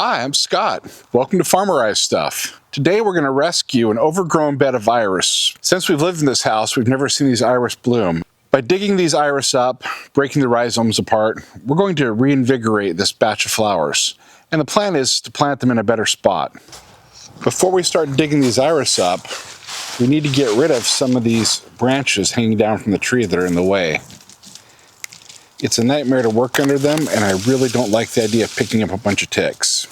Hi, I'm Scott. Welcome to Farmerizestuff. Today we're going to rescue an overgrown bed of iris. Since we've lived in this house, we've never seen these iris bloom. By digging these iris up, breaking the rhizomes apart, we're going to reinvigorate this batch of flowers. And the plan is to plant them in a better spot. Before we start digging these iris up, we need to get rid of some of these branches hanging down from the tree that are in the way. It's a nightmare to work under them, and I really don't like the idea of picking up a bunch of ticks.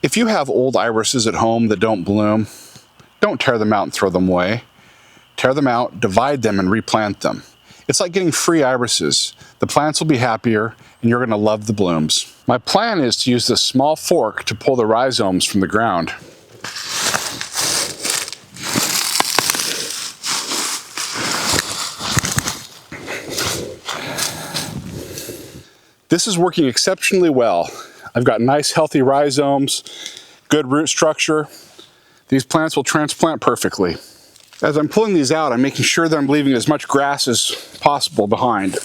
If you have old irises at home that don't bloom, don't tear them out and throw them away. Tear them out, divide them, and replant them. It's like getting free irises. The plants will be happier, and you're going to love the blooms. My plan is to use this small fork to pull the rhizomes from the ground. This is working exceptionally well. I've got nice healthy rhizomes, good root structure. These plants will transplant perfectly. As I'm pulling these out, I'm making sure that I'm leaving as much grass as possible behind.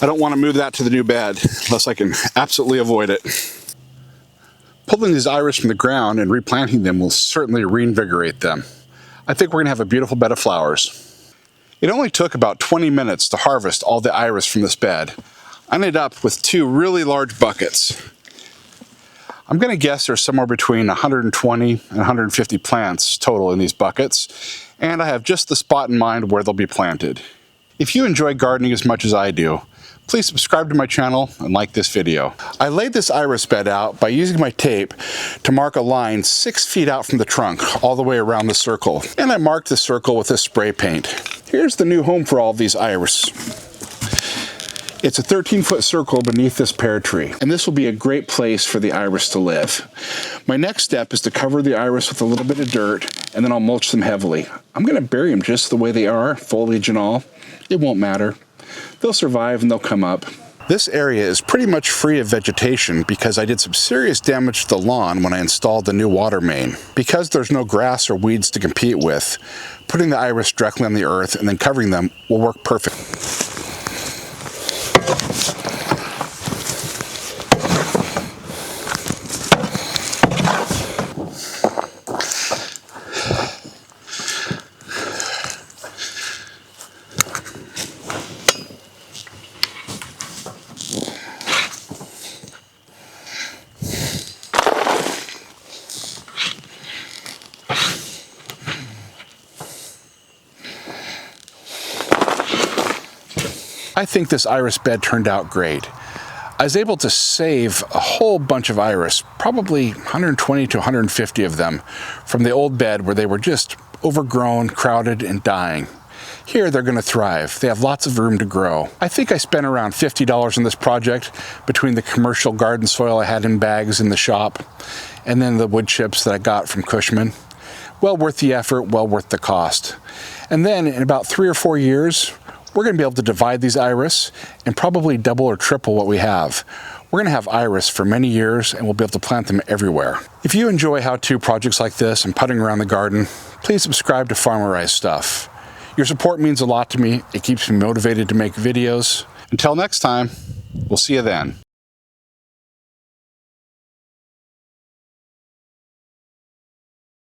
I don't want to move that to the new bed unless I can absolutely avoid it. Pulling these iris from the ground and replanting them will certainly reinvigorate them. I think we're going to have a beautiful bed of flowers. It only took about 20 minutes to harvest all the iris from this bed. I ended up with two really large buckets. I'm going to guess there's somewhere between 120 and 150 plants total in these buckets, and I have just the spot in mind where they'll be planted. If you enjoy gardening as much as I do, please subscribe to my channel and like this video. I laid this iris bed out by using my tape to mark a line 6 feet out from the trunk all the way around the circle, and I marked the circle with this spray paint. Here's the new home for all of these iris. It's a 13-foot circle beneath this pear tree, and this will be a great place for the iris to live. My next step is to cover the iris with a little bit of dirt, and then I'll mulch them heavily. I'm going to bury them just the way they are, foliage and all. It won't matter. They'll survive and they'll come up. This area is pretty much free of vegetation because I did some serious damage to the lawn when I installed the new water main. Because there's no grass or weeds to compete with, putting the iris directly on the earth and then covering them will work perfect. I think this iris bed turned out great. I was able to save a whole bunch of iris, probably 120 to 150 of them, from the old bed where they were just overgrown, crowded, and dying. Here they're going to thrive. They have lots of room to grow. I think I spent around $50 on this project between the commercial garden soil I had in bags in the shop and then the wood chips that I got from Cushman. Well worth the effort, well worth the cost. And then in about 3 or 4 years, we're going to be able to divide these iris and probably double or triple what we have. We're going to have iris for many years and we'll be able to plant them everywhere. If you enjoy how-to projects like this and putting around the garden, please subscribe to Farmerizestuff. Your support means a lot to me. It keeps me motivated to make videos. Until next time, we'll see you then.